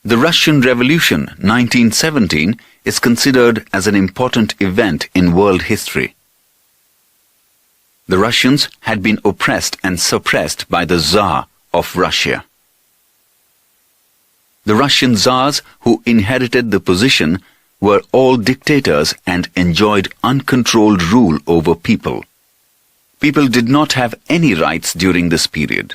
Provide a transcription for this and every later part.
The Russian Revolution 1917 is considered as an important event in world history. The Russians had been oppressed and suppressed by the Tsar of Russia. The Russian Tsars who inherited the position were all dictators and enjoyed uncontrolled rule over people. People did not have any rights during this period.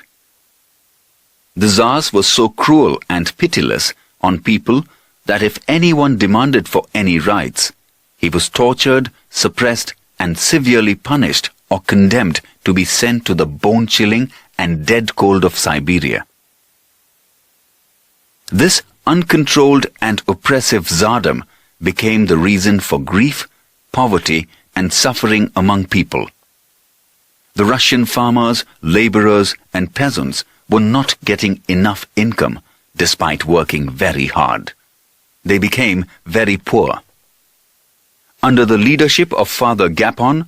The Tsars were so cruel and pitiless on people that if anyone demanded for any rights, he was tortured, suppressed, and severely punished or condemned to be sent to the bone-chilling and dead cold of Siberia. This uncontrolled and oppressive Tsardom became the reason for grief, poverty, and suffering among people. The Russian farmers, laborers, and peasants were not getting enough income despite working very hard. They became very poor. Under the leadership of Father Gapon,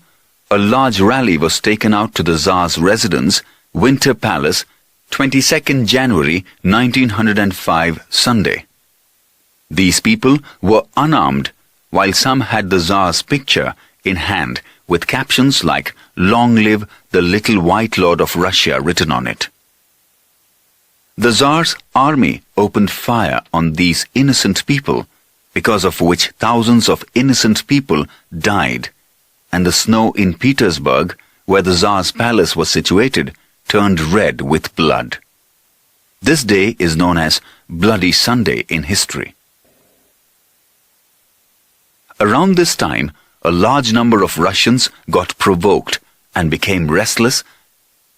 a large rally was taken out to the Tsar's residence, Winter Palace, 22nd January 1905, Sunday. These people were unarmed, while some had the Tsar's picture in hand with captions like "Long live the little white lord of Russia" written on it. The Tsar's army opened fire on these innocent people, because of which thousands of innocent people died, and the snow in Petersburg, where the Tsar's palace was situated, turned red with blood. This day is known as Bloody Sunday in history. Around this time, a large number of Russians got provoked and became restless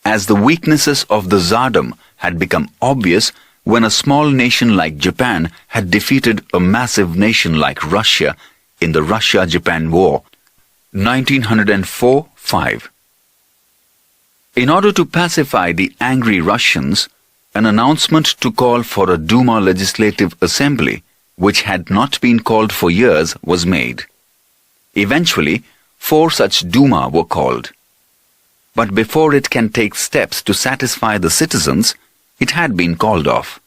as the weaknesses of the Tsardom had become obvious when a small nation like Japan had defeated a massive nation like Russia in the Russia-Japan War, 1904-5. In order to pacify the angry Russians, an announcement to call for a Duma Legislative Assembly, which had not been called for years, was made. Eventually, 4 such Duma were called. But before it can take steps to satisfy the citizens, it had been called off.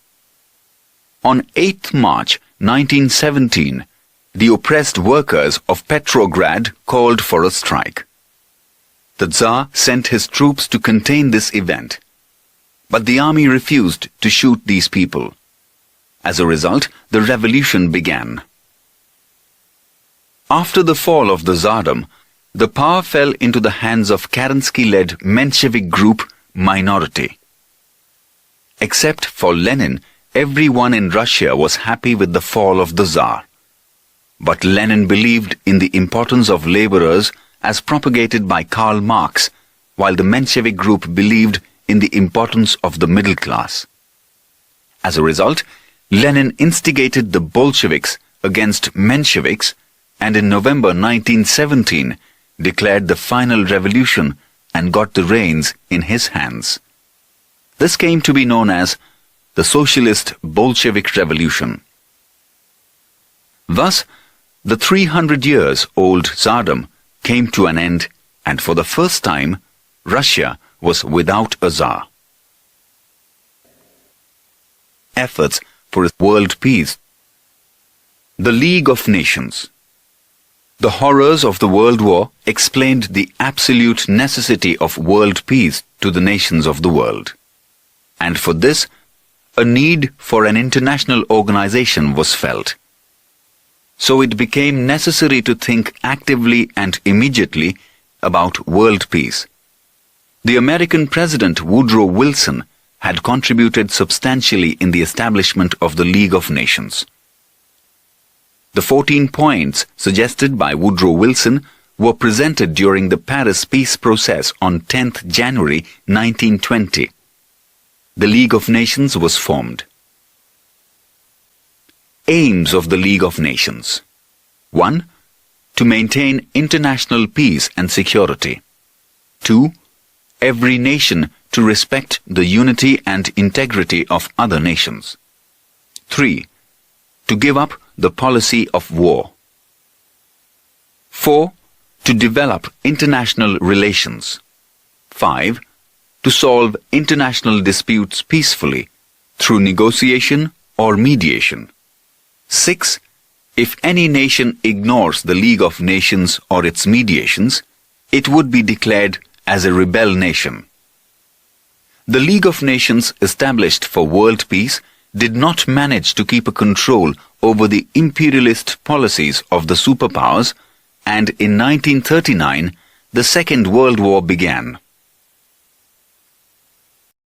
On 8th March 1917, the oppressed workers of Petrograd called for a strike. The Tsar sent his troops to contain this event, but the army refused to shoot these people. As a result, the revolution began. After the fall of the Tsardom, the power fell into the hands of Kerensky-led Menshevik group minority. Except for Lenin, everyone in Russia was happy with the fall of the Tsar. But Lenin believed in the importance of laborers as propagated by Karl Marx, while the Menshevik group believed in the importance of the middle class. As a result, Lenin instigated the Bolsheviks against Mensheviks and in November 1917 declared the final revolution and got the reins in his hands. This came to be known as the Socialist Bolshevik Revolution. Thus, the 300 years old Tsardom came to an end, and for the first time, Russia was without a Tsar. Efforts for world peace. The League of Nations. The horrors of the World War explained the absolute necessity of world peace to the nations of the world. And for this, a need for an international organization was felt. So it became necessary to think actively and immediately about world peace. The American President Woodrow Wilson had contributed substantially in the establishment of the League of Nations. The 14 points suggested by Woodrow Wilson were presented during the Paris peace process on 10th January 1920. The League of Nations was formed. Aims of the League of Nations. 1. To maintain international peace and security. 2. Every nation to respect the unity and integrity of other nations. 3. To give up the policy of war. 4. To develop international relations. 5. To solve international disputes peacefully through negotiation or mediation. 6. If any nation ignores the League of Nations or its mediations, it would be declared as a rebel nation. The League of Nations established for world peace did not manage to keep a control over the imperialist policies of the superpowers, and in 1939, the Second World War began.